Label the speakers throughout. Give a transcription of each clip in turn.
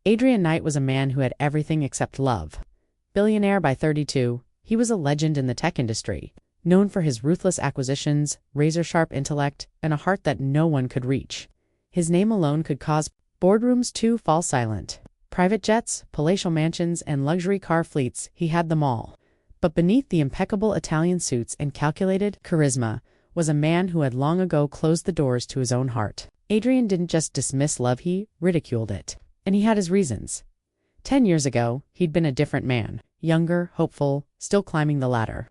Speaker 1: Adrian Knight was a man who had everything except love. Billionaire by 32, he was a legend in the tech industry, known for his ruthless acquisitions, razor-sharp intellect, and a heart that no one could reach. His name alone could cause boardrooms to fall silent. Private jets, palatial mansions, and luxury car fleets, he had them all. But beneath the impeccable Italian suits and calculated charisma was a man who had long ago closed the doors to his own heart. Adrian didn't just dismiss love, he ridiculed it. And he had his reasons. 10 years ago, he'd been a different man, younger, hopeful, still climbing the ladder.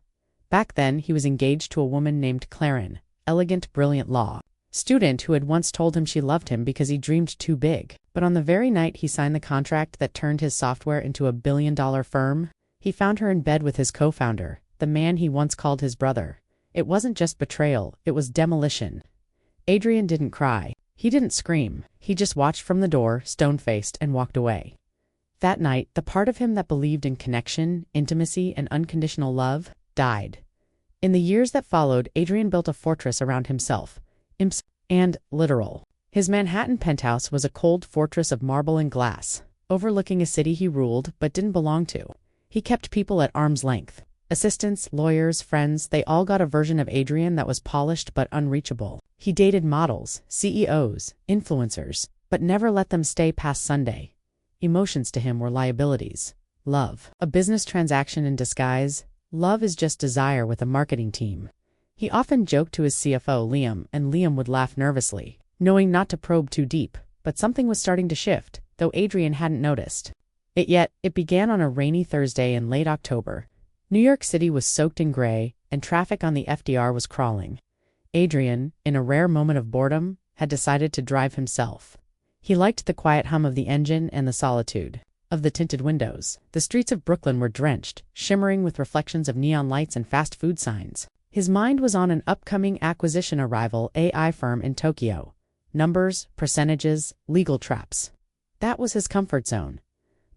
Speaker 1: Back then, he was engaged to a woman named Claren, elegant, brilliant law student who had once told him she loved him because he dreamed too big. But on the very night he signed the contract that turned his software into a billion-dollar firm, he found her in bed with his co-founder, the man he once called his brother. It wasn't just betrayal, it was demolition. Adrian didn't cry. He didn't scream. He just watched from the door, stone-faced, and walked away. That night, the part of him that believed in connection, intimacy, and unconditional love died. In the years that followed, Adrian built a fortress around himself, and literal. His Manhattan penthouse was a cold fortress of marble and glass, overlooking a city he ruled but didn't belong to. He kept people at arm's length. Assistants, lawyers, friends, they all got a version of Adrian that was polished but unreachable. He dated models, CEOs, influencers, but never let them stay past Sunday. Emotions to him were liabilities. Love, a business transaction in disguise. Love is just desire with a marketing team. He often joked to his CFO, Liam, and Liam would laugh nervously, knowing not to probe too deep, but something was starting to shift, though Adrian hadn't noticed. Yet, it began on a rainy Thursday in late October. New York City was soaked in gray, and traffic on the FDR was crawling. Adrian, in a rare moment of boredom, had decided to drive himself. He liked the quiet hum of the engine and the solitude of the tinted windows. The streets of Brooklyn were drenched, shimmering with reflections of neon lights and fast food signs. His mind was on an upcoming acquisition arrival AI firm in Tokyo. Numbers, percentages, legal traps. That was his comfort zone.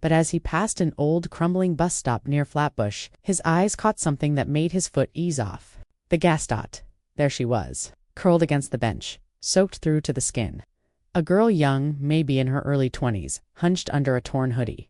Speaker 1: But as he passed an old, crumbling bus stop near Flatbush, his eyes caught something that made his foot ease off. The gas dot. There she was, curled against the bench, soaked through to the skin. A girl young, maybe in her early 20s, hunched under a torn hoodie.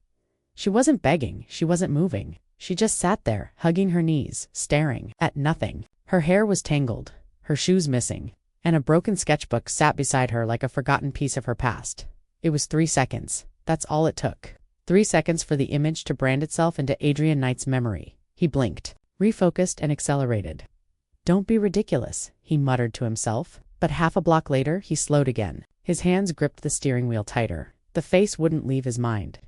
Speaker 1: She wasn't begging, she wasn't moving. She just sat there, hugging her knees, staring at nothing. Her hair was tangled, her shoes missing, and a broken sketchbook sat beside her like a forgotten piece of her past. It was 3 seconds. That's all it took. 3 seconds for the image to brand itself into Adrian Knight's memory. He blinked, refocused, and accelerated. "Don't be ridiculous," he muttered to himself. But half a block later, he slowed again. His hands gripped the steering wheel tighter. The face wouldn't leave his mind.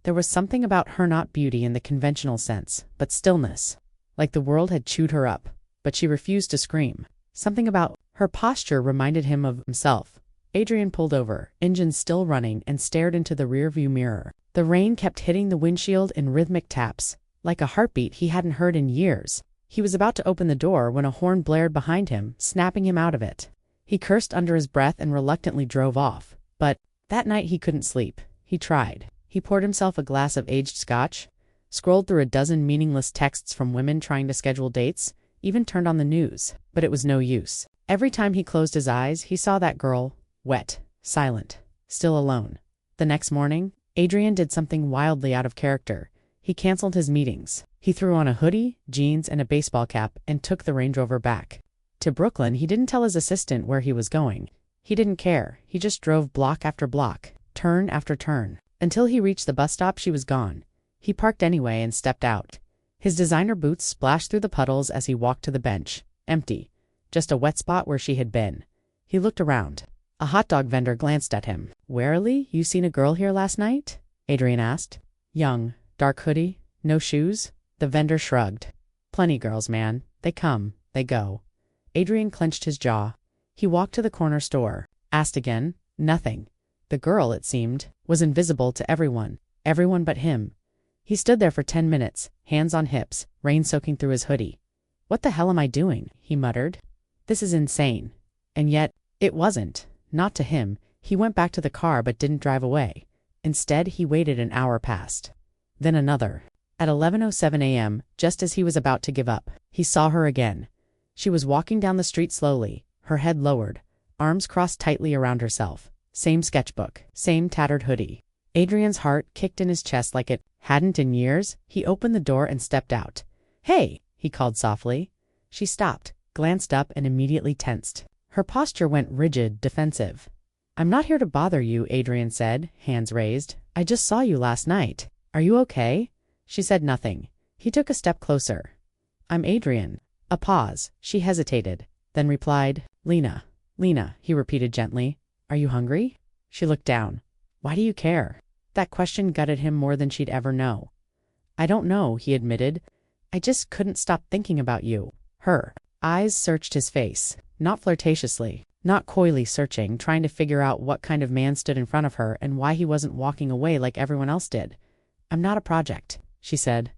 Speaker 1: There was something about her, not beauty in the conventional sense, but stillness. Like the world had chewed her up, but she refused to scream. Something about her posture reminded him of himself. Adrian pulled over, engine still running, and stared into the rearview mirror. The rain kept hitting the windshield in rhythmic taps, like a heartbeat he hadn't heard in years. He was about to open the door when a horn blared behind him, snapping him out of it. He cursed under his breath and reluctantly drove off. But that night he couldn't sleep. He tried. He poured himself a glass of aged scotch, scrolled through a dozen meaningless texts from women trying to schedule dates, even turned on the news. But it was no use. Every time he closed his eyes, he saw that girl, wet, silent, still alone. The next morning, Adrian did something wildly out of character. He canceled his meetings. He threw on a hoodie, jeans, and a baseball cap and took the Range Rover back to Brooklyn. He didn't tell his assistant where he was going. He didn't care. He just drove block after block, turn after turn. Until he reached the bus stop, she was gone. He parked anyway and stepped out. His designer boots splashed through the puddles as he walked to the bench. Empty. Just a wet spot where she had been. He looked around. A hot dog vendor glanced at him. "Warily, you seen a girl here last night?" Adrian asked. "Young, dark hoodie, no shoes?" The vendor shrugged. "Plenty girls, man. They come, they go." Adrian clenched his jaw. He walked to the corner store. Asked again. Nothing. The girl, it seemed, was invisible to everyone but him. He stood there for 10 minutes, hands on hips, rain soaking through his hoodie. "What the hell am I doing?" he muttered. "This is insane." And yet, it wasn't. Not to him. He went back to the car but didn't drive away. Instead, he waited an hour past. Then another. At 11:07 a.m., just as he was about to give up, he saw her again. She was walking down the street slowly, her head lowered, arms crossed tightly around herself. Same sketchbook, same tattered hoodie. Adrian's heart kicked in his chest like it hadn't in years. He opened the door and stepped out. "Hey," he called softly. She stopped, glanced up, and immediately tensed. Her posture went rigid, defensive. "I'm not here to bother you," Adrian said, hands raised. "I just saw you last night. Are you okay?" She said nothing. He took a step closer. "I'm Adrian." A pause. She hesitated, then replied, "Lena." "Lena," he repeated gently. "Are you hungry?" She looked down. "Why do you care?" That question gutted him more than she'd ever know. "I don't know," he admitted. "I just couldn't stop thinking about you." Her eyes searched his face, not flirtatiously, not coyly searching, trying to figure out what kind of man stood in front of her and why he wasn't walking away like everyone else did. "I'm not a project," she said.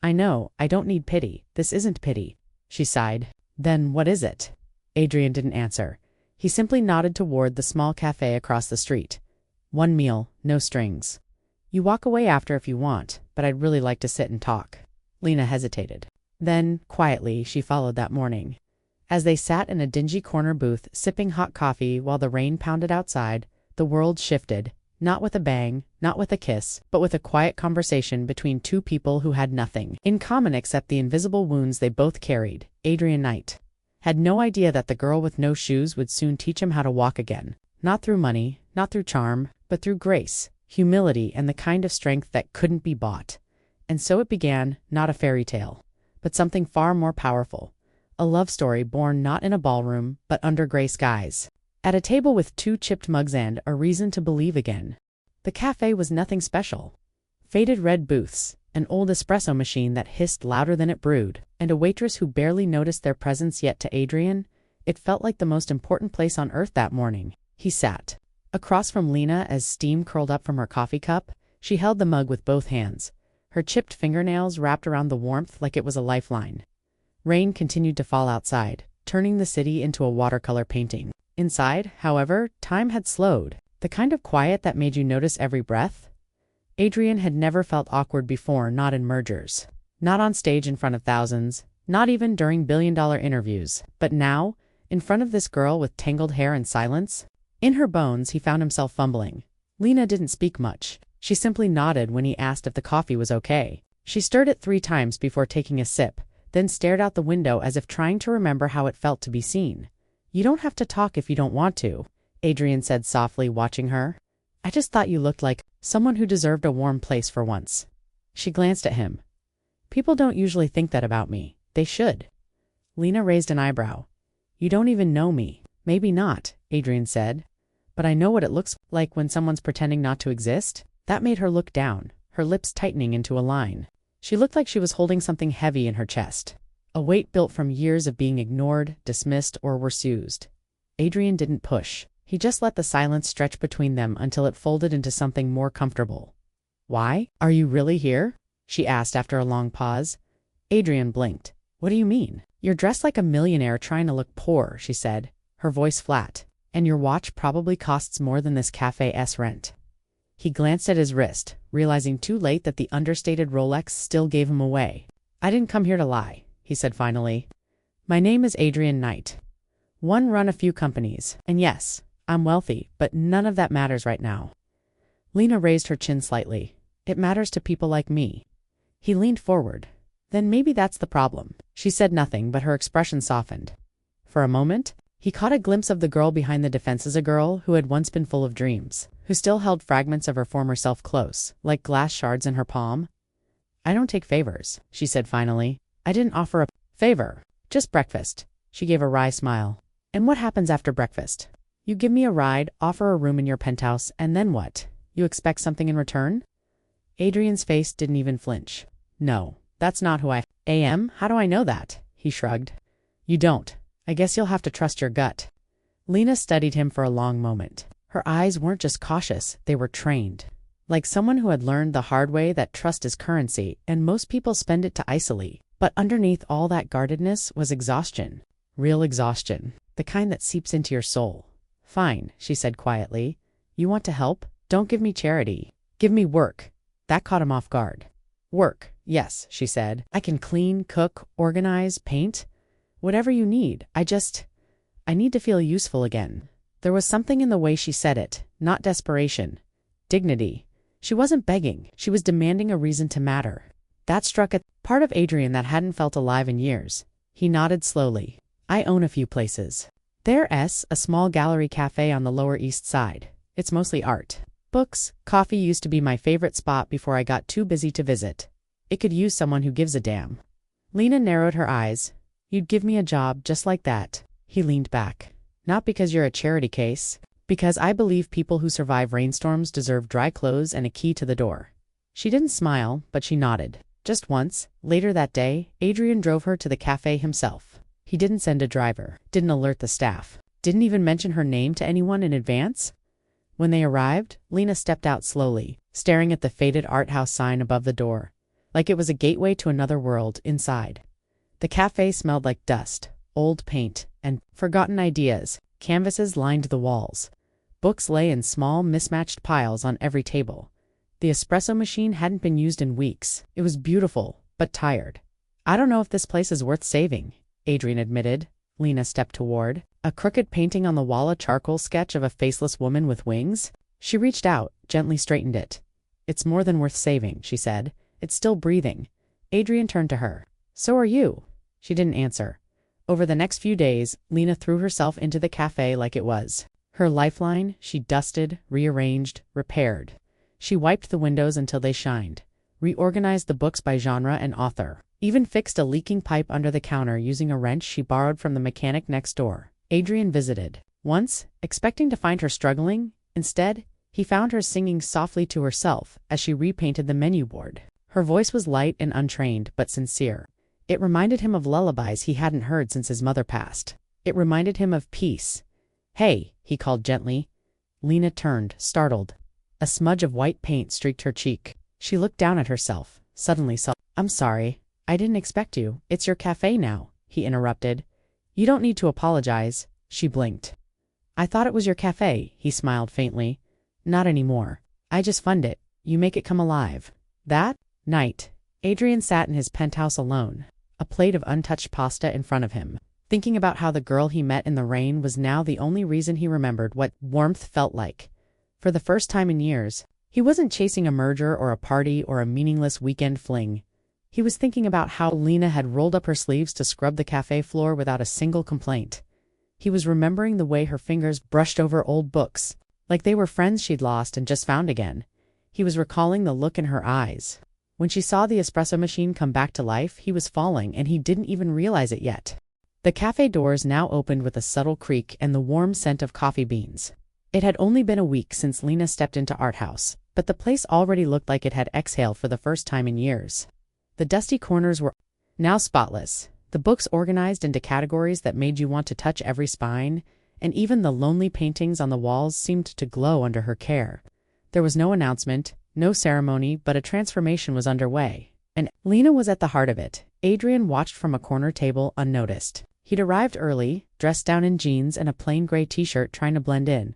Speaker 1: "I know, I don't need pity. This isn't pity." She sighed. "Then what is it?" Adrian didn't answer. He simply nodded toward the small cafe across the street. "One meal, no strings. You walk away after if you want, but I'd really like to sit and talk." Lena hesitated. Then, quietly, she followed that morning. As they sat in a dingy corner booth, sipping hot coffee while the rain pounded outside, the world shifted, not with a bang, not with a kiss, but with a quiet conversation between two people who had nothing in common except the invisible wounds they both carried. Adrian Knight had no idea that the girl with no shoes would soon teach him how to walk again. Not through money, not through charm, but through grace, humility, and the kind of strength that couldn't be bought. And so it began, not a fairy tale, but something far more powerful. A love story born not in a ballroom, but under gray skies. At a table with 2 chipped mugs and a reason to believe again. The cafe was nothing special. Faded red booths, an old espresso machine that hissed louder than it brewed, and a waitress who barely noticed their presence, yet to Adrian, it felt like the most important place on earth that morning. He sat across from Lena as steam curled up from her coffee cup. She held the mug with both hands, her chipped fingernails wrapped around the warmth like it was a lifeline. Rain continued to fall outside, turning the city into a watercolor painting. Inside, however, time had slowed, the kind of quiet that made you notice every breath. Adrian had never felt awkward before, not in mergers, not on stage in front of thousands, not even during billion-dollar interviews, but now, in front of this girl with tangled hair and silence. In her bones, he found himself fumbling. Lena didn't speak much. She simply nodded when he asked if the coffee was okay. She stirred it 3 times before taking a sip, then stared out the window as if trying to remember how it felt to be seen. "You don't have to talk if you don't want to," Adrian said softly, watching her. "I just thought you looked like someone who deserved a warm place for once." She glanced at him. "People don't usually think that about me. They should." Lena raised an eyebrow. "You don't even know me." "Maybe not," Adrian said. "But I know what it looks like when someone's pretending not to exist." That made her look down, her lips tightening into a line. She looked like she was holding something heavy in her chest, a weight built from years of being ignored, dismissed, or worse used. Adrian didn't push. He just let the silence stretch between them until it folded into something more comfortable. "Why? Are you really here?" she asked after a long pause. Adrian blinked. "What do you mean?" "You're dressed like a millionaire trying to look poor," she said, her voice flat. "And your watch probably costs more than this cafe's rent." He glanced at his wrist, realizing too late that the understated Rolex still gave him away. "I didn't come here to lie," he said finally. "My name is Adrian Knight. Run a few companies, and yes, I'm wealthy, but none of that matters right now." Lena raised her chin slightly. "It matters to people like me." He leaned forward. "Then maybe that's the problem." She said nothing, but her expression softened. For a moment, he caught a glimpse of the girl behind the defenses, a girl who had once been full of dreams, who still held fragments of her former self close, like glass shards in her palm. "I don't take favors," she said finally. "I didn't offer a favor, just breakfast." She gave a wry smile. "And what happens after breakfast? You give me a ride, offer a room in your penthouse, and then what? You expect something in return?" Adrian's face didn't even flinch. "No, that's not who I am. How do I know that?" He shrugged. "You don't. I guess you'll have to trust your gut." Lena studied him for a long moment. Her eyes weren't just cautious, they were trained. Like someone who had learned the hard way that trust is currency, and most people spend it to isolate. But underneath all that guardedness was exhaustion. Real exhaustion. The kind that seeps into your soul. "Fine," she said quietly. "You want to help? Don't give me charity. Give me work." That caught him off guard. "Work, yes," she said. "I can clean, cook, organize, paint. Whatever you need. I need to feel useful again." There was something in the way she said it, not desperation. Dignity. She wasn't begging, she was demanding a reason to matter. That struck a part of Adrian that hadn't felt alive in years. He nodded slowly. I own a few places. There's a small gallery cafe on the Lower East Side. It's mostly art. Books, coffee used to be my favorite spot before I got too busy to visit. It could use someone who gives a damn. Lena narrowed her eyes. You'd give me a job just like that. He leaned back. Not because you're a charity case. Because I believe people who survive rainstorms deserve dry clothes and a key to the door. She didn't smile, but she nodded. Just once, later that day, Adrian drove her to the cafe himself. He didn't send a driver, didn't alert the staff, didn't even mention her name to anyone in advance. When they arrived, Lena stepped out slowly, staring at the faded art house sign above the door, like it was a gateway to another world inside. The cafe smelled like dust, old paint, and forgotten ideas. Canvases lined the walls. Books lay in small, mismatched piles on every table. The espresso machine hadn't been used in weeks. It was beautiful, but tired. I don't know if this place is worth saving, Adrian admitted. Lena stepped toward. A crooked painting on the wall, a charcoal sketch of a faceless woman with wings. She reached out, gently straightened it. It's more than worth saving, she said. It's still breathing. Adrian turned to her. So are you. She didn't answer. Over the next few days, Lena threw herself into the cafe like it was her lifeline. She dusted, rearranged, repaired. She wiped the windows until they shined, reorganized the books by genre and author, even fixed a leaking pipe under the counter using a wrench she borrowed from the mechanic next door. Adrian visited once, expecting to find her struggling. Instead, he found her singing softly to herself as she repainted the menu board. Her voice was light and untrained, but sincere. It reminded him of lullabies he hadn't heard since his mother passed. It reminded him of peace. Hey, he called gently. Lena turned, startled. A smudge of white paint streaked her cheek. She looked down at herself, suddenly I'm sorry. I didn't expect you. It's your cafe now, he interrupted. You don't need to apologize. She blinked. I thought it was your cafe, he smiled faintly. Not anymore. I just fund it. You make it come alive. That night, Adrian sat in his penthouse alone, a plate of untouched pasta in front of him, thinking about how the girl he met in the rain was now the only reason he remembered what warmth felt like. For the first time in years, he wasn't chasing a merger or a party or a meaningless weekend fling. He was thinking about how Lena had rolled up her sleeves to scrub the cafe floor without a single complaint. He was remembering the way her fingers brushed over old books, like they were friends she'd lost and just found again. He was recalling the look in her eyes. When she saw the espresso machine come back to life, he was falling, and he didn't even realize it yet. The cafe doors now opened with a subtle creak and the warm scent of coffee beans. It had only been a week since Lena stepped into Art House, but the place already looked like it had exhaled for the first time in years. The dusty corners were now spotless, the books organized into categories that made you want to touch every spine, and even the lonely paintings on the walls seemed to glow under her care. There was no announcement, no ceremony, but a transformation was underway, and Lena was at the heart of it. Adrian watched from a corner table unnoticed. He'd arrived early, dressed down in jeans and a plain gray t-shirt, trying to blend in.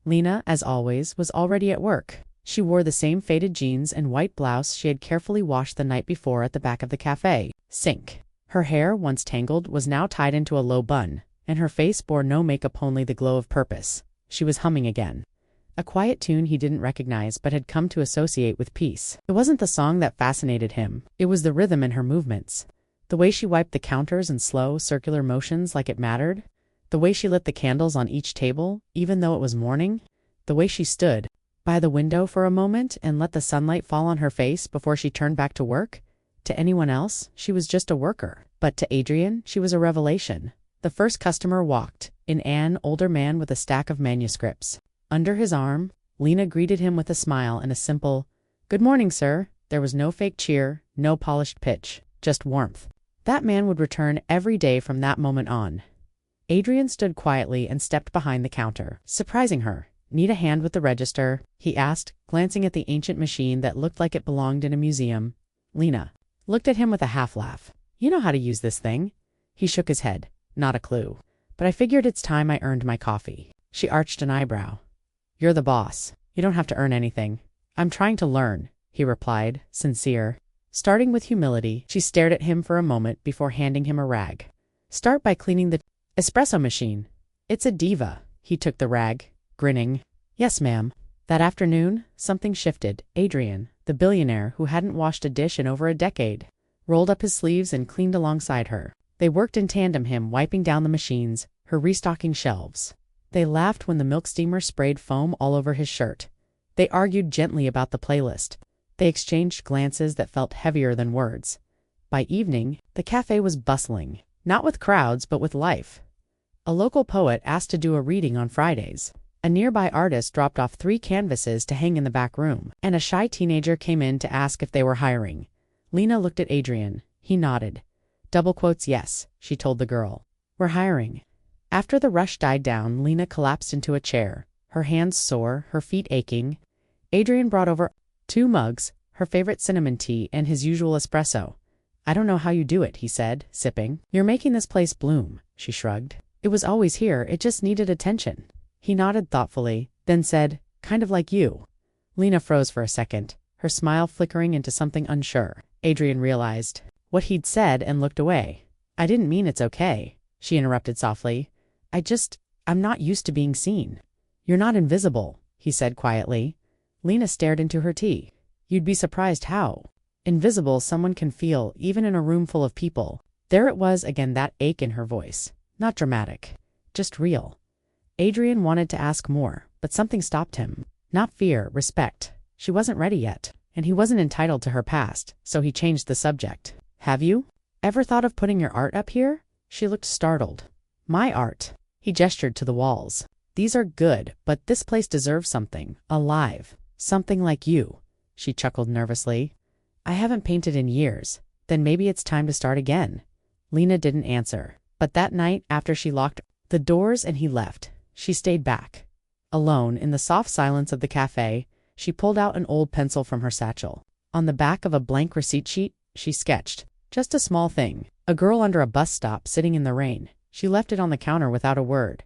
Speaker 1: Lena, as always, was already at work. She wore the same faded jeans and white blouse she had carefully washed the night before at the back of the cafe sink. Her hair, once tangled, was now tied into a low bun, and her face bore no makeup, only the glow of purpose. She was humming again. A quiet tune he didn't recognize but had come to associate with peace. It wasn't the song that fascinated him, it was the rhythm in her movements. The way she wiped the counters in slow, circular motions like it mattered. The way she lit the candles on each table, even though it was morning. The way she stood by the window for a moment and let the sunlight fall on her face before she turned back to work. To anyone else, she was just a worker. But to Adrian, she was a revelation. The first customer walked, an older man with a stack of manuscripts under his arm. Lena greeted him with a smile and a simple, "Good morning, sir." There was no fake cheer, no polished pitch, just warmth. That man would return every day from that moment on. Adrian stood quietly and stepped behind the counter, surprising her. "Need a hand with the register?" he asked, glancing at the ancient machine that looked like it belonged in a museum. Lena looked at him with a half-laugh. "You know how to use this thing?" He shook his head. "Not a clue. But I figured it's time I earned my coffee." She arched an eyebrow. "You're the boss. You don't have to earn anything." "I'm trying to learn," he replied, sincere. Starting with humility, she stared at him for a moment before handing him a rag. "Start by cleaning the espresso machine." "It's a diva." He took the rag, grinning. "Yes, ma'am." That afternoon, something shifted. Adrian, the billionaire who hadn't washed a dish in over a decade, rolled up his sleeves and cleaned alongside her. They worked in tandem, him wiping down the machines, her restocking shelves. They laughed when the milk steamer sprayed foam all over his shirt. They argued gently about the playlist. They exchanged glances that felt heavier than words. By evening, the cafe was bustling, not with crowds but with life. A local poet asked to do a reading on Fridays. A nearby artist dropped off 3 canvases to hang in the back room, and a shy teenager came in to ask if they were hiring. Lena looked at Adrian. He nodded. Double quotes, yes, she told the girl. We're hiring. After the rush died down, Lena collapsed into a chair, her hands sore, her feet aching. Adrian brought over 2 mugs, her favorite cinnamon tea and his usual espresso. I don't know how you do it, he said, sipping. You're making this place bloom, she shrugged. It was always here, it just needed attention. He nodded thoughtfully, then said, kind of like you. Lena froze for a second, her smile flickering into something unsure. Adrian realized what he'd said and looked away. I didn't mean it's okay, she interrupted softly. I'm not used to being seen. You're not invisible, he said quietly. Lena stared into her tea. You'd be surprised how invisible someone can feel, even in a room full of people. There it was again, that ache in her voice. Not dramatic, just real. Adrian wanted to ask more, but something stopped him. Not fear, respect. She wasn't ready yet, and he wasn't entitled to her past, so he changed the subject. Have you ever thought of putting your art up here? She looked startled. My art? He gestured to the walls. These are good, but this place deserves something. Alive. Something like you. She chuckled nervously. I haven't painted in years. Then maybe it's time to start again. Lena didn't answer. But that night, after she locked the doors and he left, she stayed back. Alone, in the soft silence of the cafe, she pulled out an old pencil from her satchel. On the back of a blank receipt sheet, she sketched. Just a small thing. A girl under a bus stop sitting in the rain. She left it on the counter without a word.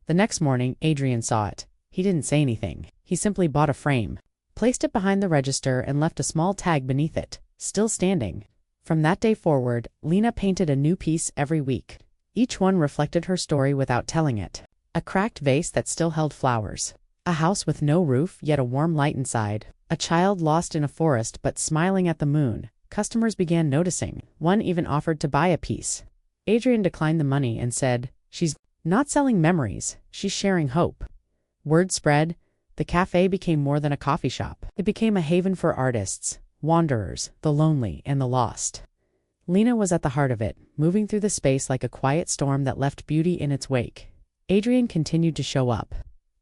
Speaker 1: The next morning, Adrian saw it. He didn't say anything. He simply bought a frame, placed it behind the register, and left a small tag beneath it, still standing. From that day forward, Lena painted a new piece every week. Each one reflected her story without telling it. A cracked vase that still held flowers. A house with no roof, yet a warm light inside. A child lost in a forest but smiling at the moon. Customers began noticing. One even offered to buy a piece. Adrian declined the money and said, she's not selling memories, she's sharing hope. Word spread. The cafe became more than a coffee shop. It became a haven for artists, wanderers, the lonely, and the lost. Lena was at the heart of it, moving through the space like a quiet storm that left beauty in its wake. Adrian continued to show up,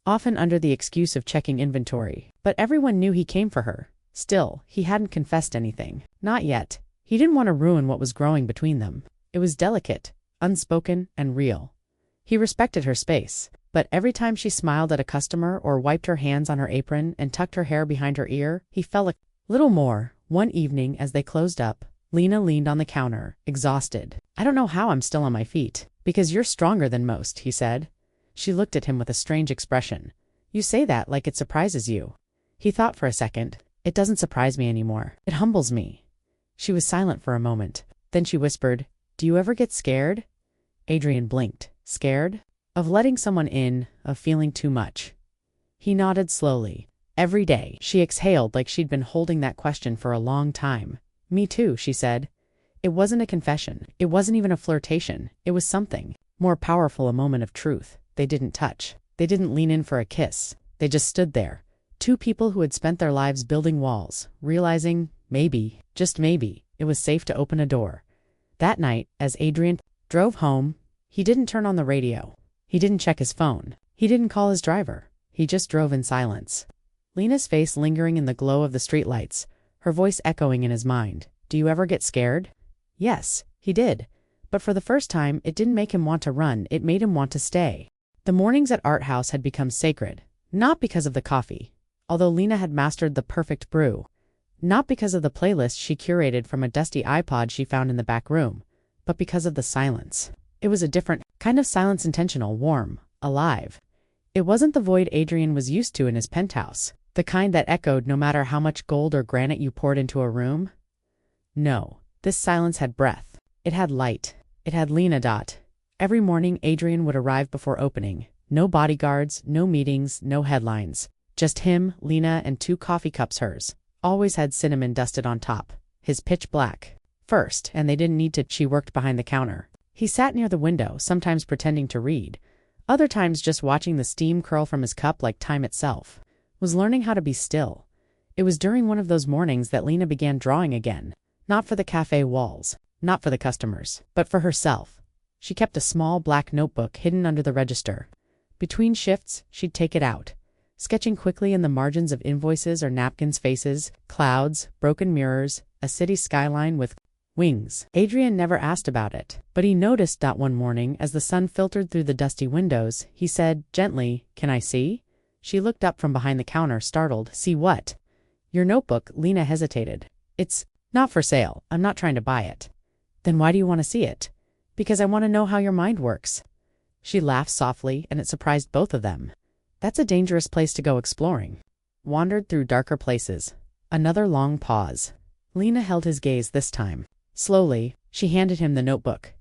Speaker 1: often under the excuse of checking inventory, but everyone knew he came for her. Still, he hadn't confessed anything. Not yet. He didn't want to ruin what was growing between them. It was delicate, unspoken, and real. He respected her space, but every time she smiled at a customer or wiped her hands on her apron and tucked her hair behind her ear, he felt a little more. One evening, as they closed up, Lena leaned on the counter, exhausted. I don't know how I'm still on my feet. Because you're stronger than most, he said. She looked at him with a strange expression. You say that like it surprises you. He thought for a second. It doesn't surprise me anymore. It humbles me. She was silent for a moment. Then she whispered, do you ever get scared? Adrian blinked. Scared? Of letting someone in, of feeling too much. He nodded slowly. Every day, she exhaled like she'd been holding that question for a long time. Me too, she said. It wasn't a confession. It wasn't even a flirtation. It was something more powerful, a moment of truth. They didn't touch. They didn't lean in for a kiss. They just stood there. 2 people who had spent their lives building walls, realizing, maybe, just maybe, it was safe to open a door. That night, as Adrian drove home, he didn't turn on the radio. He didn't check his phone. He didn't call his driver. He just drove in silence. Lena's face lingering in the glow of the streetlights, her voice echoing in his mind. Do you ever get scared? Yes, he did. But for the first time, it didn't make him want to run, it made him want to stay. The mornings at Art House had become sacred, not because of the coffee, although Lena had mastered the perfect brew, not because of the playlist she curated from a dusty iPod she found in the back room, but because of the silence. It was a different kind of silence, intentional, warm, alive. It wasn't the void Adrian was used to in his penthouse, the kind that echoed no matter how much gold or granite you poured into a room. No, this silence had breath. It had light. It had Lena. Every morning, Adrian would arrive before opening. No bodyguards, no meetings, no headlines. Just him, Lena, and 2 coffee cups hers. Always had cinnamon dusted on top. His pitch black. First, and they didn't need to, she worked behind the counter. He sat near the window, sometimes pretending to read. Other times just watching the steam curl from his cup like time itself. Was learning how to be still. It was during one of those mornings that Lena began drawing again. Not for the cafe walls. Not for the customers. But for herself. She kept a small black notebook hidden under the register. Between shifts, she'd take it out, sketching quickly in the margins of invoices or napkins faces, clouds, broken mirrors, a city skyline with wings. Adrian never asked about it, but he noticed that one morning as the sun filtered through the dusty windows, he said, gently, "Can I see?" She looked up from behind the counter, startled. "See what?" "Your notebook." Lena hesitated. "It's not for sale. I'm not trying to buy it." "Then why do you want to see it?" "Because I want to know how your mind works." She laughed softly, and it surprised both of them. That's a dangerous place to go exploring. Wandered through darker places. Another long pause. Lena held his gaze this time. Slowly, she handed him the notebook.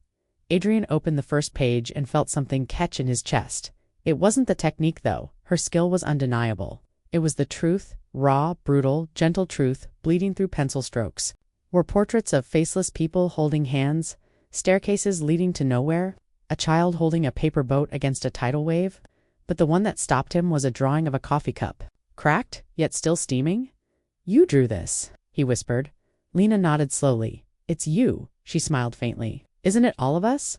Speaker 1: Adrian opened the first page and felt something catch in his chest. It wasn't the technique, though. Her skill was undeniable. It was the truth, raw, brutal, gentle truth, bleeding through pencil strokes. Were portraits of faceless people holding hands, staircases leading to nowhere, a child holding a paper boat against a tidal wave. But the one that stopped him was a drawing of a coffee cup. Cracked, yet still steaming. "You drew this," he whispered. Lena nodded slowly. "It's you," she smiled faintly. "Isn't it all of us?"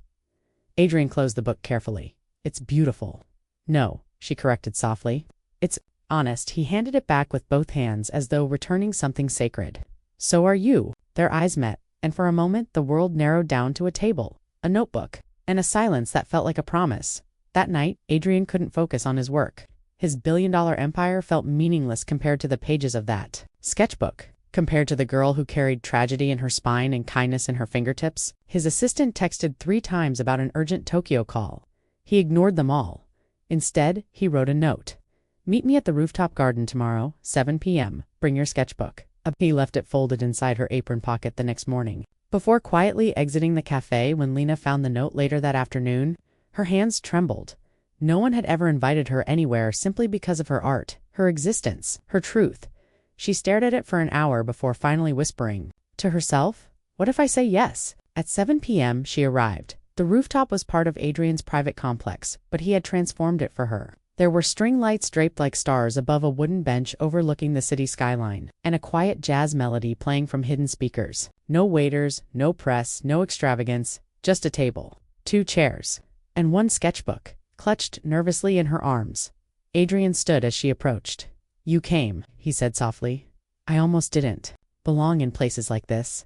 Speaker 1: Adrian closed the book carefully. "It's beautiful." "No," she corrected softly. "It's honest." He handed it back with both hands as though returning something sacred. "So are you." Their eyes met, and for a moment the world narrowed down to a table, a notebook, and a silence that felt like a promise. That night, Adrian couldn't focus on his work. His billion-dollar empire felt meaningless compared to the pages of that sketchbook, compared to the girl who carried tragedy in her spine and kindness in her fingertips. His assistant texted 3 times about an urgent Tokyo call. He ignored them all. Instead, he wrote a note. "Meet me at the rooftop garden tomorrow, 7 p.m. Bring your sketchbook." He left it folded inside her apron pocket the next morning. Before quietly exiting the cafe when Lena found the note later that afternoon, her hands trembled. No one had ever invited her anywhere simply because of her art, her existence, her truth. She stared at it for an hour before finally whispering to herself, "What if I say yes?" At 7 p.m. she arrived. The rooftop was part of Adrian's private complex, but he had transformed it for her. There were string lights draped like stars above a wooden bench overlooking the city skyline, and a quiet jazz melody playing from hidden speakers. No waiters, no press, no extravagance, just a table, 2 chairs, and 1 sketchbook, clutched nervously in her arms. Adrian stood as she approached. "You came," he said softly. "I almost didn't belong in places like this."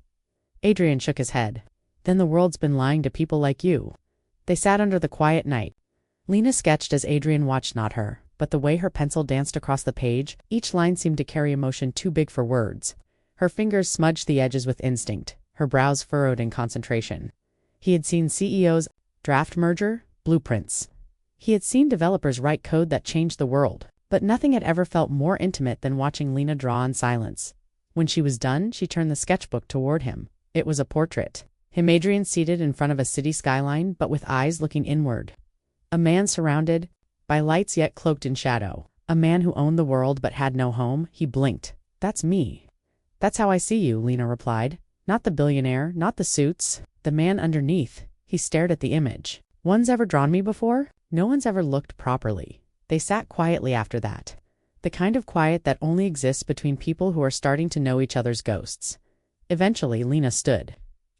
Speaker 1: Adrian shook his head. "Then the world's been lying to people like you." They sat under the quiet night. Lena sketched as Adrian watched, not her, but the way her pencil danced across the page, each line seemed to carry emotion too big for words. Her fingers smudged the edges with instinct, her brows furrowed in concentration. He had seen CEOs draft merger blueprints. He had seen developers write code that changed the world, but nothing had ever felt more intimate than watching Lena draw in silence. When she was done, she turned the sketchbook toward him. It was a portrait. Him, Adrian, seated in front of a city skyline, but with eyes looking inward. A man surrounded by lights yet cloaked in shadow. A man who owned the world but had no home. He blinked. "That's me." "That's how I see you," Lena replied. "Not the billionaire, not the suits. The man underneath." He stared at the image. "One's ever drawn me before?" No one's ever looked properly. They sat quietly after that. The kind of quiet that only exists between people who are starting to know each other's ghosts. Eventually, Lena stood.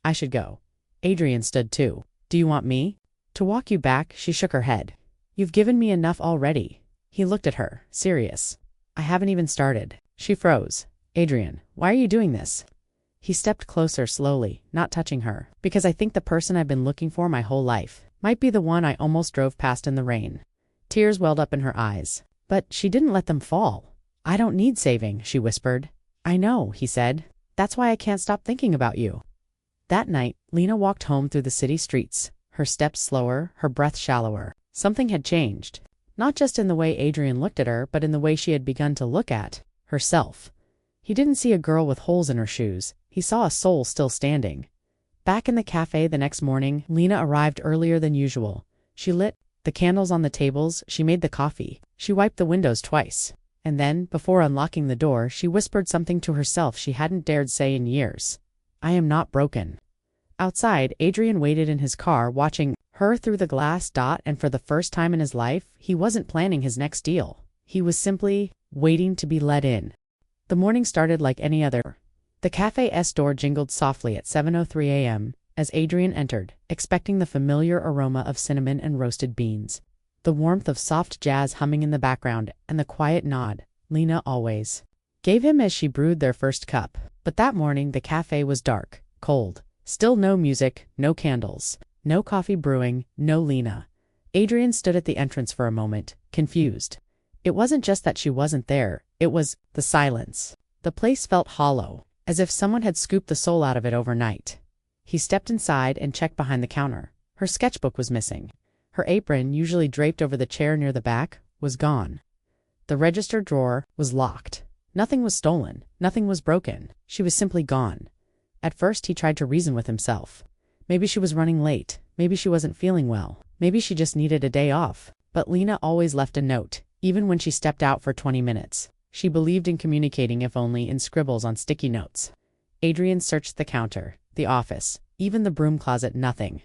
Speaker 1: "I should go." Adrian stood too. "Do you want me to walk you back?" She shook her head. "You've given me enough already." He looked at her, serious. "I haven't even started." She froze. "Adrian, why are you doing this?" He stepped closer slowly, not touching her. "Because I think the person I've been looking for my whole life might be the one I almost drove past in the rain." Tears welled up in her eyes, but she didn't let them fall. "I don't need saving," she whispered. "I know," he said. "That's why I can't stop thinking about you." That night, Lena walked home through the city streets, her steps slower, her breath shallower. Something had changed. Not just in the way Adrian looked at her, but in the way she had begun to look at herself. He didn't see a girl with holes in her shoes. He saw a soul still standing. Back in the cafe the next morning, Lena arrived earlier than usual. She lit the candles on the tables, she made the coffee, she wiped the windows twice. And then, before unlocking the door, she whispered something to herself she hadn't dared say in years. I am not broken. Outside, Adrian waited in his car, watching her through the glass dot, and for the first time in his life, he wasn't planning his next deal. He was simply waiting to be let in. The morning started like any other. The cafe's door jingled softly at 7:03 a.m. as Adrian entered, expecting the familiar aroma of cinnamon and roasted beans, the warmth of soft jazz humming in the background, and the quiet nod Lena always gave him as she brewed their first cup. But that morning the cafe was dark, cold, still no music, no candles, no coffee brewing, no Lena. Adrian stood at the entrance for a moment, confused. It wasn't just that she wasn't there, it was the silence. The place felt hollow, as if someone had scooped the soul out of it overnight. He stepped inside and checked behind the counter. Her sketchbook was missing. Her apron, usually draped over the chair near the back, was gone. The register drawer was locked. Nothing was stolen. Nothing was broken. She was simply gone. At first, he tried to reason with himself. Maybe she was running late. Maybe she wasn't feeling well. Maybe she just needed a day off. But Lena always left a note, even when she stepped out for 20 minutes. She believed in communicating, if only in scribbles on sticky notes. Adrian searched the counter, the office, even the broom closet. Nothing.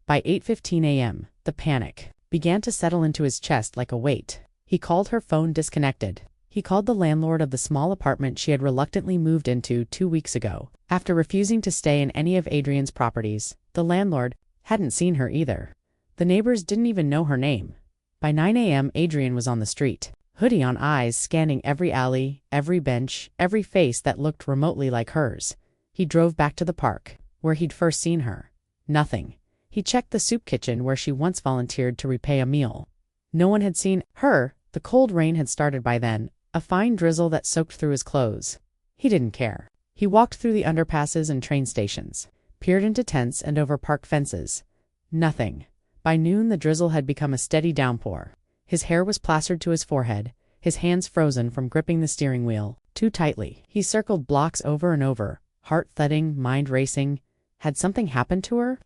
Speaker 1: By 8:15 a.m., the panic began to settle into his chest like a weight. He called her phone disconnected. He called the landlord of the small apartment she had reluctantly moved into 2 weeks ago. After refusing to stay in any of Adrian's properties, the landlord hadn't seen her either. The neighbors didn't even know her name. By 9 a.m., Adrian was on the street, hoodie on eyes, scanning every alley, every bench, every face that looked remotely like hers. He drove back to the park, where he'd first seen her. Nothing. He checked the soup kitchen where she once volunteered to repay a meal. No one had seen her. The cold rain had started by then, a fine drizzle that soaked through his clothes. He didn't care. He walked through the underpasses and train stations, peered into tents and over park fences. Nothing. By noon, the drizzle had become a steady downpour. His hair was plastered to his forehead, his hands frozen from gripping the steering wheel too tightly. He circled blocks over and over, heart thudding, mind racing. Had something happened to her?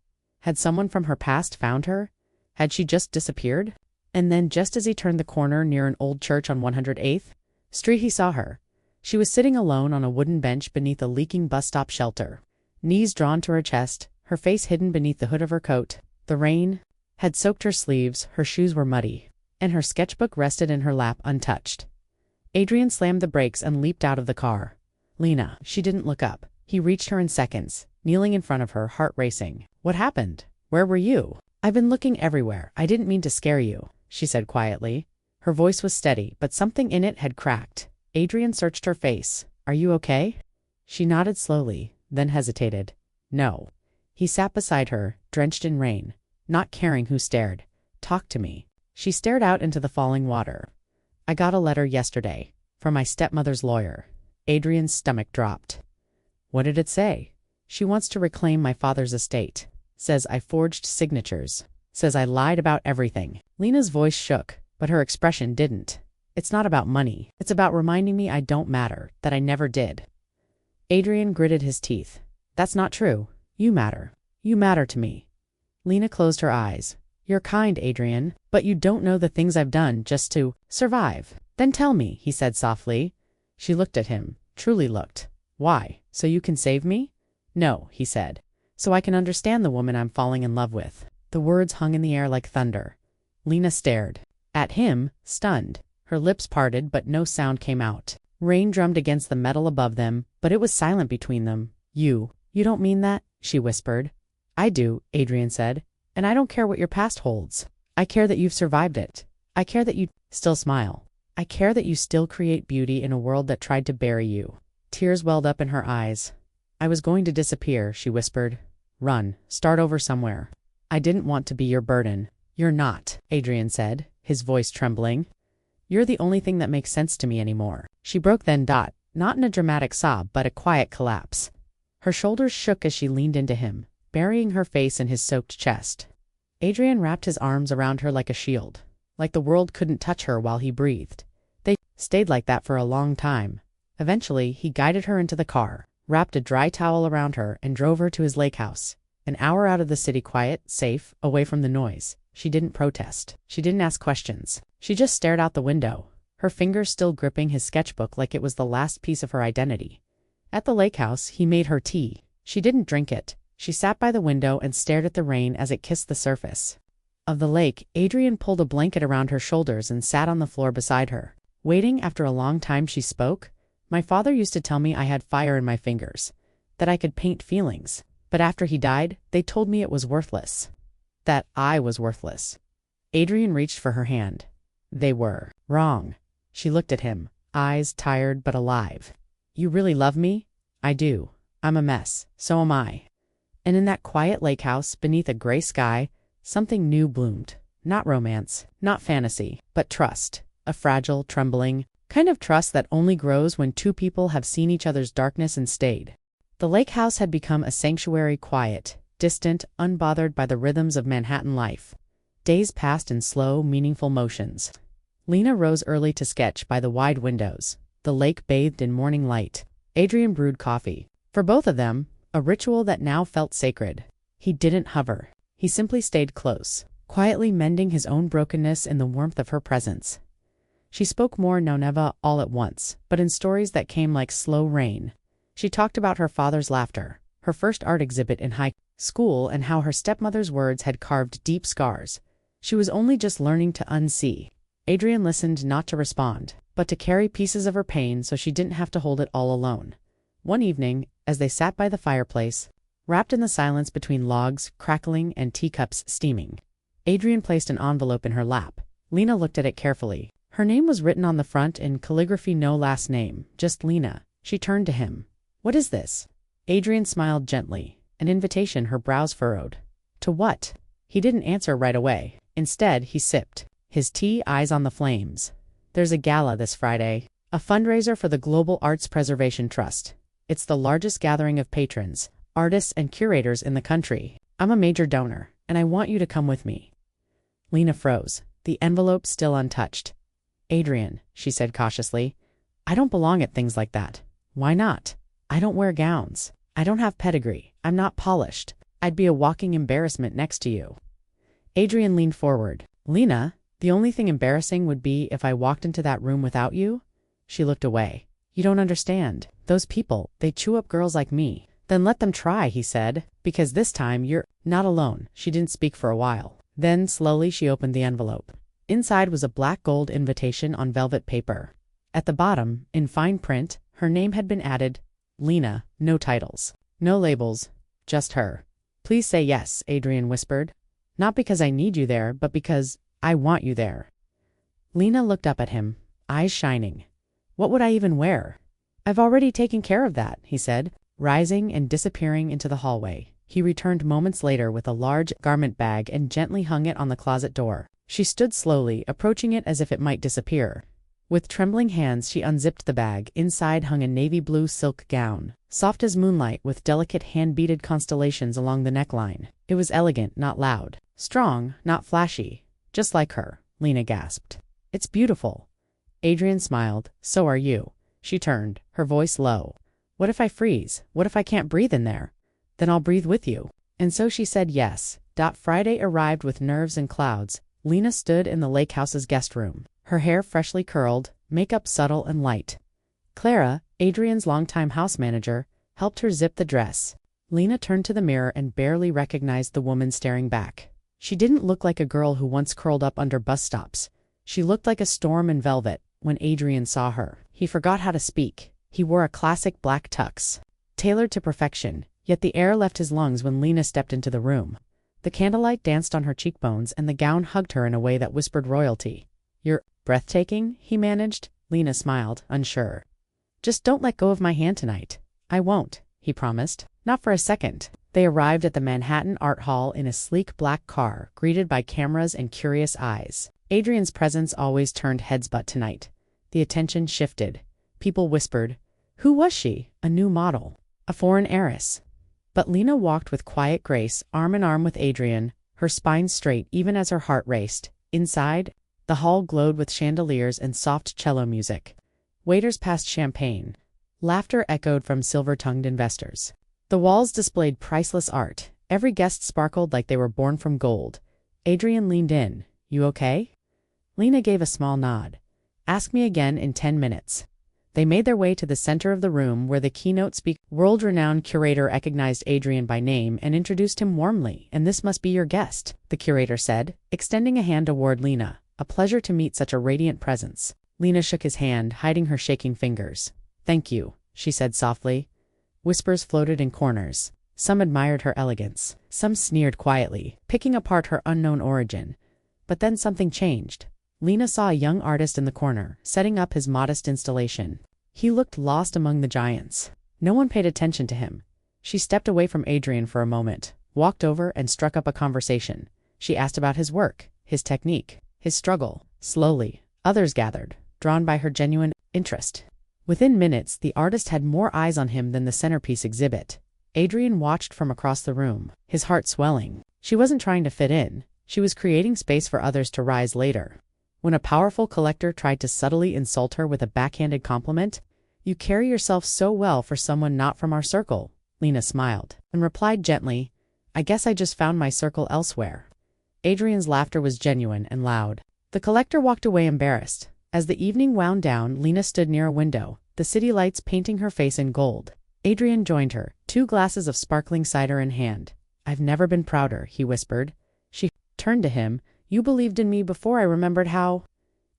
Speaker 1: Had someone from her past found her? Had she just disappeared? And then, just as he turned the corner near an old church on 108th Street, he saw her. She was sitting alone on a wooden bench beneath a leaking bus stop shelter, knees drawn to her chest, her face hidden beneath the hood of her coat. The rain had soaked her sleeves, her shoes were muddy, and her sketchbook rested in her lap untouched. Adrian slammed the brakes and leaped out of the car. Lena. She didn't look up. He reached her in seconds, kneeling in front of her, heart racing. What happened? Where were you? I've been looking everywhere. I didn't mean to scare you, she said quietly. Her voice was steady, but something in it had cracked. Adrian searched her face. Are you okay? She nodded slowly, then hesitated. No. He sat beside her, drenched in rain, not caring who stared. Talk to me. She stared out into the falling water. I got a letter yesterday, from my stepmother's lawyer. Adrian's stomach dropped. What did it say? She wants to reclaim my father's estate. Says I forged signatures. Says I lied about everything. Lena's voice shook, but her expression didn't. It's not about money. It's about reminding me I don't matter, that I never did. Adrian gritted his teeth. That's not true. You matter. You matter to me. Lena closed her eyes. You're kind, Adrian, but you don't know the things I've done just to survive. Then tell me, he said softly. She looked at him, truly looked. Why? So you can save me? No, he said. So I can understand the woman I'm falling in love with. The words hung in the air like thunder. Lena stared at him, stunned. Her lips parted, but no sound came out. Rain drummed against the metal above them, but it was silent between them. You don't mean that? She whispered. I do, Adrian said. And I don't care what your past holds. I care that you've survived it. I care that you still smile. I care that you still create beauty in a world that tried to bury you. Tears welled up in her eyes. I was going to disappear, she whispered. Run, start over somewhere. I didn't want to be your burden. You're not, Adrian said, his voice trembling. You're the only thing that makes sense to me anymore. She broke then, not in a dramatic sob, but a quiet collapse. Her shoulders shook as she leaned into him, burying her face in his soaked chest. Adrian wrapped his arms around her like a shield, like the world couldn't touch her while he breathed. They stayed like that for a long time. Eventually, he guided her into the car, wrapped a dry towel around her, and drove her to his lake house. An hour out of the city, quiet, safe, away from the noise. She didn't protest. She didn't ask questions. She just stared out the window. her fingers still gripping his sketchbook like it was the last piece of her identity. At the lake house, he made her tea. She didn't drink it. She sat by the window and stared at the rain as it kissed the surface of the lake. Adrian pulled a blanket around her shoulders and sat on the floor beside her. Waiting. After a long time she spoke. My father used to tell me I had fire in my fingers, that I could paint feelings. But after he died, they told me it was worthless. That I was worthless. Adrian reached for her hand. They were wrong. She looked at him, eyes tired but alive. You really love me? I do. I'm a mess. So am I. And in that quiet lake house, beneath a gray sky, something new bloomed. Not romance, not fantasy, but trust. A fragile, trembling kind of trust that only grows when two people have seen each other's darkness and stayed. The lake house had become a sanctuary, quiet, distant, unbothered by the rhythms of Manhattan life. Days passed in slow, meaningful motions. Lena rose early to sketch by the wide windows. The lake bathed in morning light. Adrian brewed coffee. For both of them, a ritual that now felt sacred. He didn't hover. He simply stayed close, quietly mending his own brokenness in the warmth of her presence. She spoke more now, never all at once, but in stories that came like slow rain. She talked about her father's laughter, her first art exhibit in high school, and how her stepmother's words had carved deep scars. She was only just learning to unsee. Adrian listened, not to respond, but to carry pieces of her pain so she didn't have to hold it all alone. One evening, as they sat by the fireplace, wrapped in the silence between logs crackling and teacups steaming, Adrian placed an envelope in her lap. Lena looked at it carefully. Her name was written on the front in calligraphy, no last name, just Lena. She turned to him. What is this? Adrian smiled gently. An invitation. Her brows furrowed. To what? He didn't answer right away. Instead, he sipped his tea, eyes on the flames. There's a gala this Friday, a fundraiser for the Global Arts Preservation Trust. It's the largest gathering of patrons, artists, and curators in the country. I'm a major donor, and I want you to come with me. Lena froze, the envelope still untouched. Adrian, she said cautiously, I don't belong at things like that. Why not? I don't wear gowns. I don't have pedigree. I'm not polished. I'd be a walking embarrassment next to you. Adrian leaned forward. Lena, the only thing embarrassing would be if I walked into that room without you. She looked away. You don't understand. Those people, they chew up girls like me. Then let them try, he said, because this time you're not alone. She didn't speak for a while. Then slowly she opened the envelope. Inside was a black gold invitation on velvet paper. At the bottom, in fine print, her name had been added. Lena, no titles, no labels, just her. Please say yes, Adrian whispered. Not because I need you there, but because I want you there. Lena looked up at him, eyes shining. What would I even wear? I've already taken care of that, he said, rising and disappearing into the hallway. He returned moments later with a large garment bag and gently hung it on the closet door. She stood slowly, approaching it as if it might disappear. With trembling hands, she unzipped the bag. Inside hung a navy blue silk gown, soft as moonlight with delicate hand-beaded constellations along the neckline. It was elegant, not loud. Strong, not flashy. Just like her, Lena gasped. It's beautiful. Adrian smiled. So are you. She turned, her voice low. What if I freeze? What if I can't breathe in there? Then I'll breathe with you. And so she said yes. Friday arrived with nerves and clouds. Lena stood in the lake house's guest room, her hair freshly curled, makeup subtle and light. Clara, Adrian's longtime house manager, helped her zip the dress. Lena turned to the mirror and barely recognized the woman staring back. She didn't look like a girl who once curled up under bus stops. She looked like a storm in velvet. When Adrian saw her, he forgot how to speak. He wore a classic black tux, tailored to perfection, yet the air left his lungs when Lena stepped into the room. The candlelight danced on her cheekbones and the gown hugged her in a way that whispered royalty. You're breathtaking, he managed. Lena smiled, unsure. Just don't let go of my hand tonight. I won't, he promised. Not for a second. They arrived at the Manhattan Art Hall in a sleek black car, greeted by cameras and curious eyes. Adrian's presence always turned heads, but tonight, the attention shifted. People whispered, who was she? A new model? A foreign heiress? But Lena walked with quiet grace, arm in arm with Adrian, her spine straight even as her heart raced. Inside, the hall glowed with chandeliers and soft cello music. Waiters passed champagne. Laughter echoed from silver-tongued investors. The walls displayed priceless art. Every guest sparkled like they were born from gold. Adrian leaned in. You okay? Lena gave a small nod. Ask me again in 10 minutes. They made their way to the center of the room where the keynote speaker, world-renowned curator, recognized Adrian by name and introduced him warmly. And this must be your guest, the curator said, extending a hand toward Lena. A pleasure to meet such a radiant presence. Lena shook his hand, hiding her shaking fingers. Thank you, she said softly. Whispers floated in corners. Some admired her elegance. Some sneered quietly, picking apart her unknown origin. But then something changed. Lena saw a young artist in the corner, setting up his modest installation. He looked lost among the giants. No one paid attention to him. She stepped away from Adrian for a moment, walked over and struck up a conversation. She asked about his work, his technique, his struggle. Slowly, others gathered, drawn by her genuine interest. Within minutes, the artist had more eyes on him than the centerpiece exhibit. Adrian watched from across the room, his heart swelling. She wasn't trying to fit in. She was creating space for others to rise later. When a powerful collector tried to subtly insult her with a backhanded compliment, "You carry yourself so well for someone not from our circle," Lena smiled, and replied gently, "I guess I just found my circle elsewhere." Adrian's laughter was genuine and loud. The collector walked away embarrassed. As the evening wound down, Lena stood near a window, the city lights painting her face in gold. Adrian joined her, 2 glasses of sparkling cider in hand. "I've never been prouder," he whispered. She turned to him. "You believed in me before I remembered how—"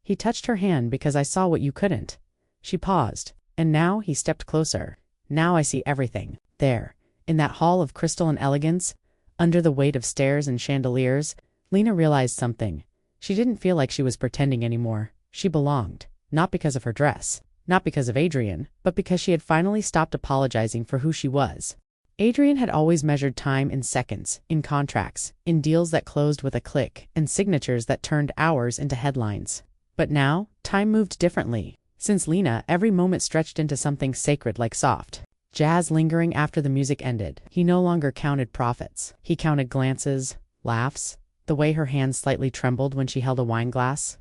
Speaker 1: He touched her hand because I saw what you couldn't. She paused. And now he stepped closer. "Now I see everything. There, in that hall of crystal and elegance, under the weight of stairs and chandeliers." Lena realized something. She didn't feel like she was pretending anymore. She belonged, not because of her dress, not because of Adrian, but because she had finally stopped apologizing for who she was. Adrian had always measured time in seconds, in contracts, in deals that closed with a click, and signatures that turned hours into headlines. But now, time moved differently. Since Lena, every moment stretched into something sacred like soft jazz lingering after the music ended. He no longer counted profits. He counted glances, laughs, the way her hands slightly trembled when she held a wine glass,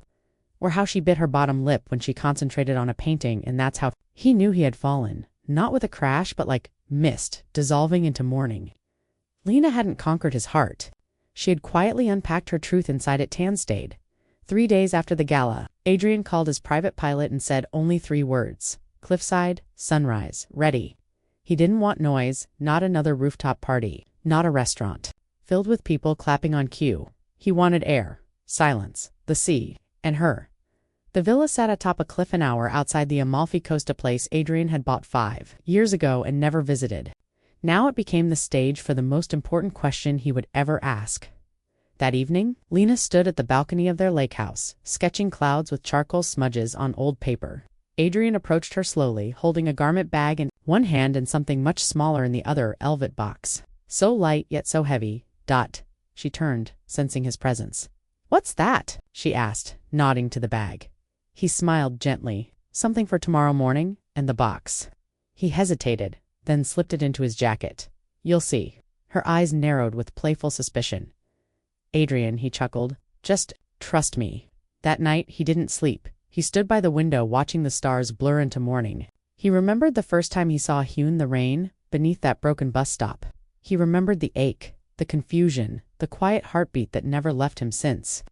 Speaker 1: or how she bit her bottom lip when she concentrated on a painting. And that's how he knew he had fallen, not with a crash, but like mist dissolving into morning. Lena hadn't conquered his heart. She had quietly unpacked her truth inside it. Tan stayed. 3 days after the gala, Adrian called his private pilot and said only 3 words: cliffside, sunrise, ready. He didn't want noise, not another rooftop party, not a restaurant filled with people clapping on cue. He wanted air, silence, the sea, and her. The villa sat atop a cliff an hour outside the Amalfi Costa, place Adrian had bought 5 years ago and never visited. Now it became the stage for the most important question he would ever ask. That evening, Lena stood at the balcony of their lake house, sketching clouds with charcoal smudges on old paper. Adrian approached her slowly, holding a garment bag in one hand and something much smaller in the other, velvet box. So light yet so heavy. She turned, sensing his presence. "What's that?" she asked, nodding to the bag. He smiled gently. "Something for tomorrow morning, and the box." He hesitated, then slipped it into his jacket. "You'll see." Her eyes narrowed with playful suspicion. "Adrian," he chuckled, "just trust me." That night, he didn't sleep. He stood by the window watching the stars blur into morning. He remembered the first time he saw Hune the rain beneath that broken bus stop. He remembered the ache, the confusion, the quiet heartbeat that never left him since.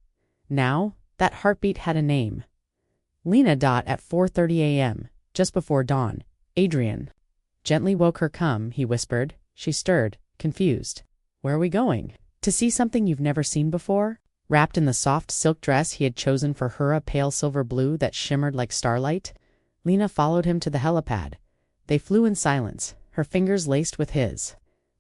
Speaker 1: Now, that heartbeat had a name. Lena. At 4:30 a.m., just before dawn, Adrian gently woke her. "Come," he whispered. She stirred, confused. "Where are we going?" "To see something you've never seen before." Wrapped in the soft silk dress he had chosen for her, a pale silver blue that shimmered like starlight, Lena followed him to the helipad. They flew in silence, her fingers laced with his.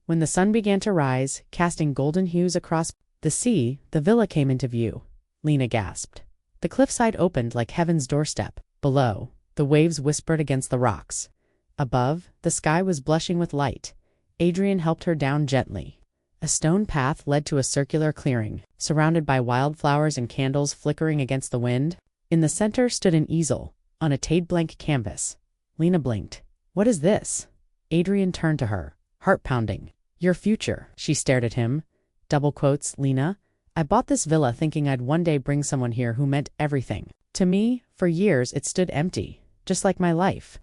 Speaker 1: When the sun began to rise, casting golden hues across the sea, the villa came into view. Lena gasped. The cliffside opened like heaven's doorstep. Below, the waves whispered against the rocks. Above, the sky was blushing with light. Adrian helped her down gently. A stone path led to a circular clearing, surrounded by wildflowers and candles flickering against the wind. In the center stood an easel, on a blank canvas. Lena blinked. "What is this?" Adrian turned to her, heart pounding. "Your future." She stared at him. Double quotes, "Lena, I bought this villa thinking I'd one day bring someone here who meant everything. To me, for years it stood empty, just like my life."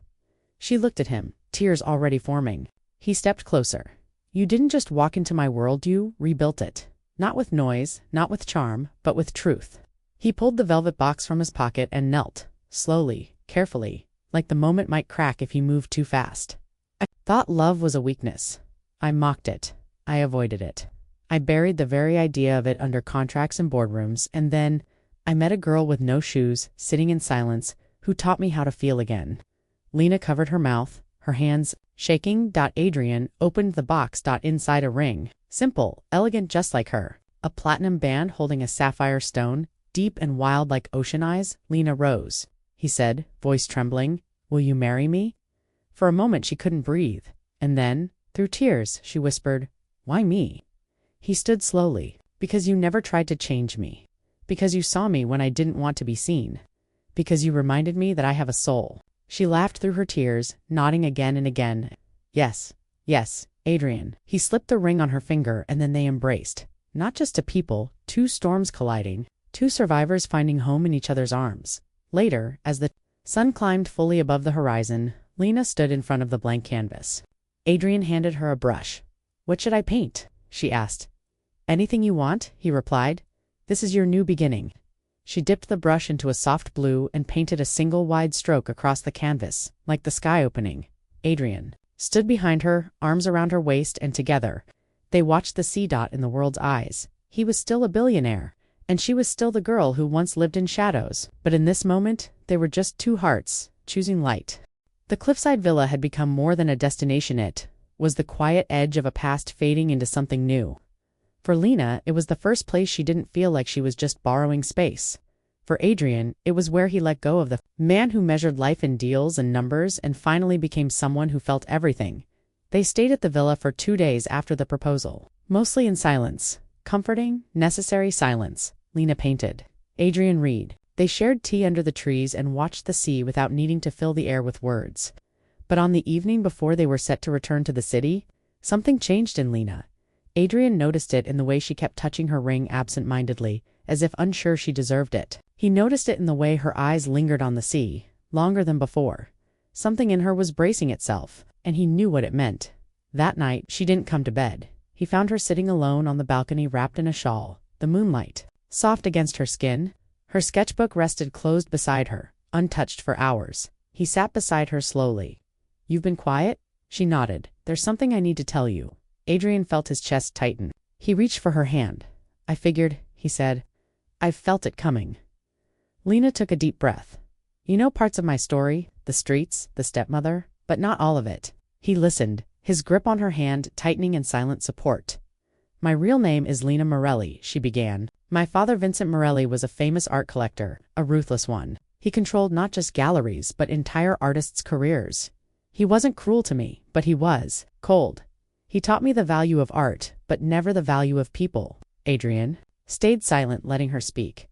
Speaker 1: She looked at him, tears already forming. He stepped closer. "You didn't just walk into my world, you rebuilt it. Not with noise, not with charm, but with truth." He pulled the velvet box from his pocket and knelt, slowly, carefully, like the moment might crack if he moved too fast. I thought love was a weakness. I mocked it. I avoided it. I buried the very idea of it under contracts and boardrooms, and then I met a girl with no shoes, sitting in silence, who taught me how to feel again. Lena covered her mouth, her hands shaking. Adrian opened the box. Inside a ring. Simple, elegant, just like her. A platinum band holding a sapphire stone, deep and wild like ocean eyes. Lena rose. He said, voice trembling, "Will you marry me?" For a moment she couldn't breathe, and then, through tears, she whispered, "Why me?" He stood slowly. "Because you never tried to change me. Because you saw me when I didn't want to be seen. Because you reminded me that I have a soul." She laughed through her tears, nodding again and again. "Yes, yes, Adrian." He slipped the ring on her finger, and then they embraced. Not just two people, two storms colliding, two survivors finding home in each other's arms. Later, as the sun climbed fully above the horizon, Lena stood in front of the blank canvas. Adrian handed her a brush. "What should I paint?" she asked. "Anything you want," he replied. "This is your new beginning." She dipped the brush into a soft blue and painted a single wide stroke across the canvas, like the sky opening. Adrian stood behind her, arms around her waist, and together they watched the sea dot in the world's eyes. He was still a billionaire, and she was still the girl who once lived in shadows. But in this moment, they were just two hearts, choosing light. The cliffside villa had become more than a destination. It was the quiet edge of a past fading into something new. For Lena, it was the first place she didn't feel like she was just borrowing space. For Adrian, it was where he let go of the man who measured life in deals and numbers and finally became someone who felt everything. They stayed at the villa for 2 days after the proposal, mostly in silence. Comforting, necessary silence. Lena painted. Adrian read. They shared tea under the trees and watched the sea without needing to fill the air with words. But on the evening before they were set to return to the city, something changed in Lena. Adrian noticed it in the way she kept touching her ring absent-mindedly, as if unsure she deserved it. He noticed it in the way her eyes lingered on the sea, longer than before. Something in her was bracing itself, and he knew what it meant. That night, she didn't come to bed. He found her sitting alone on the balcony wrapped in a shawl, the moonlight soft against her skin. Her sketchbook rested closed beside her, untouched for hours. He sat beside her slowly. "You've been quiet?" She nodded. "There's something I need to tell you." Adrian felt his chest tighten. He reached for her hand. "I figured," he said. "I've felt it coming." Lena took a deep breath. "You know parts of my story, the streets, the stepmother, but not all of it." He listened, his grip on her hand tightening in silent support. "My real name is Lena Morelli," she began. "My father Vincent Morelli was a famous art collector, a ruthless one. He controlled not just galleries, but entire artists' careers. He wasn't cruel to me, but he was cold. He taught me the value of art, but never the value of people." Adrian stayed silent, letting her speak.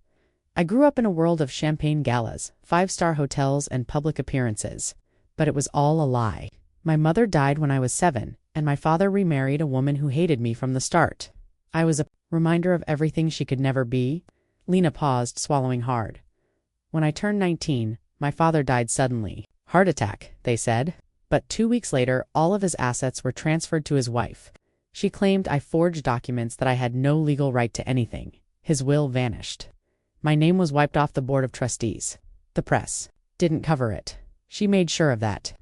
Speaker 1: "I grew up in a world of champagne galas, 5-star hotels, and public appearances. But it was all a lie. My mother died when I was 7, and my father remarried a woman who hated me from the start. I was a reminder of everything she could never be." Lena paused, swallowing hard. "When I turned 19, my father died suddenly. Heart attack, they said. But 2 weeks later, all of his assets were transferred to his wife. She claimed I forged documents that I had no legal right to anything. His will vanished. My name was wiped off the board of trustees. The press didn't cover it. She made sure of that."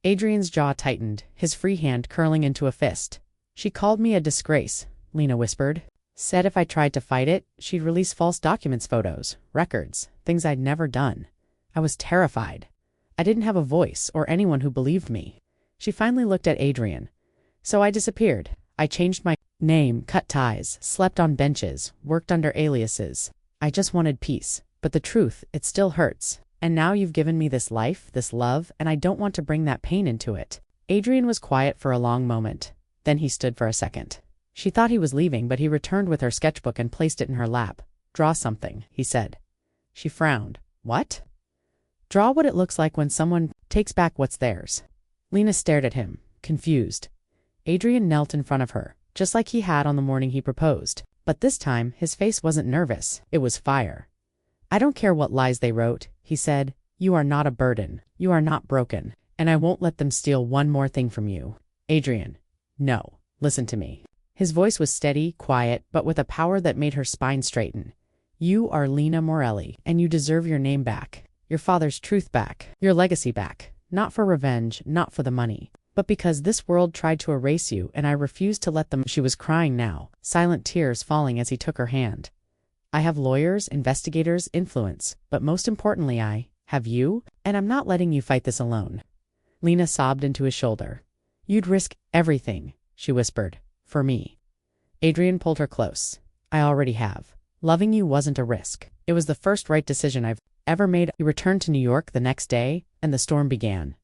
Speaker 1: Adrian's jaw tightened, his free hand curling into a fist. "She called me a disgrace," Lena whispered. "Said if I tried to fight it, she'd release false documents, photos, records, things I'd never done. I was terrified. I didn't have a voice or anyone who believed me." She finally looked at Adrian. "So I disappeared. I changed my name, cut ties, slept on benches, worked under aliases. I just wanted peace. But the truth, it still hurts. And now you've given me this life, this love, and I don't want to bring that pain into it." Adrian was quiet for a long moment. Then he stood for a second. She thought he was leaving, but he returned with her sketchbook and placed it in her lap. "Draw something," he said. She frowned. "What?" "Draw what it looks like when someone takes back what's theirs." Lena stared at him, confused. Adrian knelt in front of her, just like he had on the morning he proposed. But this time, his face wasn't nervous. It was fire. "I don't care what lies they wrote," he said. "You are not a burden. You are not broken. And I won't let them steal one more thing from you." "Adrian, no. Listen to me." His voice was steady, quiet, but with a power that made her spine straighten. "You are Lena Morelli, and you deserve your name back. your father's truth back, your legacy back, not for revenge, not for the money, but because this world tried to erase you and I refused to let them. She was crying now, silent tears falling as he took her hand. I have lawyers, investigators, influence, but most importantly I have you, and I'm not letting you fight this alone. Lena sobbed into his shoulder. You'd risk everything, she whispered, for me. Adrian pulled her close. I already have. Loving you wasn't a risk. It was the first right decision I've ever made. He returned to New York the next day, and the storm began.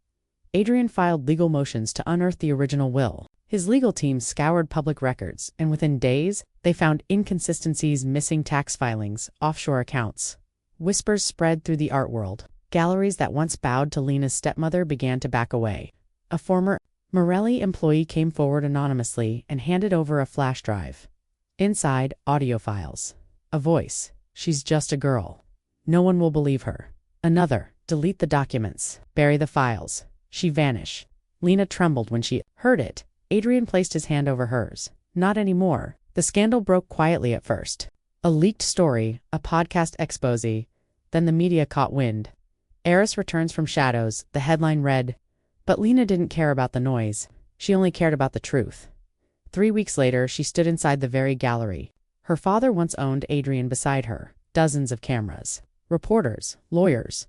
Speaker 1: Adrian filed legal motions to unearth the original will. His legal team scoured public records, and within days, they found inconsistencies, missing tax filings, offshore accounts. Whispers spread through the art world. Galleries that once bowed to Lena's stepmother began to back away. A former Morelli employee came forward anonymously and handed over a flash drive. Inside, audio files. A voice. She's just a girl. No one will believe her. Another. Delete the documents. Bury the files. She vanish. Lena trembled when she heard it. Adrian placed his hand over hers. Not anymore. The scandal broke quietly at first. A leaked story, a podcast expose. Then the media caught wind. Heiress returns from shadows, the headline read. But Lena didn't care about the noise. She only cared about the truth. 3 weeks later, she stood inside the very gallery. Her father once owned Adrian beside her. Dozens of cameras. Reporters. Lawyers.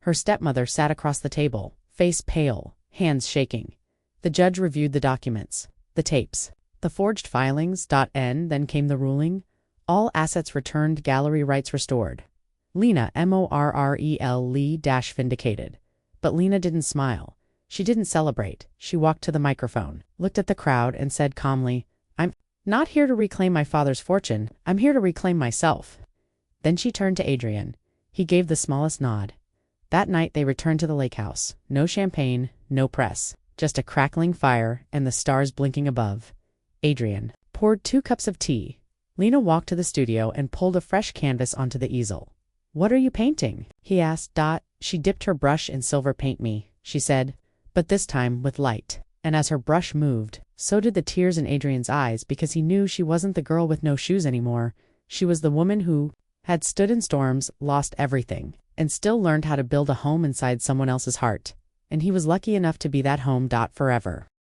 Speaker 1: Her stepmother sat across the table, face pale, hands shaking. The judge reviewed the documents. The tapes. The forged filings. Then came the ruling. All assets returned, gallery rights restored. Lena Morrell-vindicated. But Lena didn't smile. She didn't celebrate. She walked to the microphone, looked at the crowd, and said calmly, I'm not here to reclaim my father's fortune. I'm here to reclaim myself. Then she turned to Adrian. He gave the smallest nod. That night they returned to the lake house. No champagne, no press. Just a crackling fire and the stars blinking above. Adrian poured 2 cups of tea. Lena walked to the studio and pulled a fresh canvas onto the easel. What are you painting? He asked. She dipped her brush in silver. Paint me, she said, but this time with light. And as her brush moved, so did the tears in Adrian's eyes, because he knew she wasn't the girl with no shoes anymore. She was the woman who had stood in storms, lost everything, and still learned how to build a home inside someone else's heart. And he was lucky enough to be that home. Forever.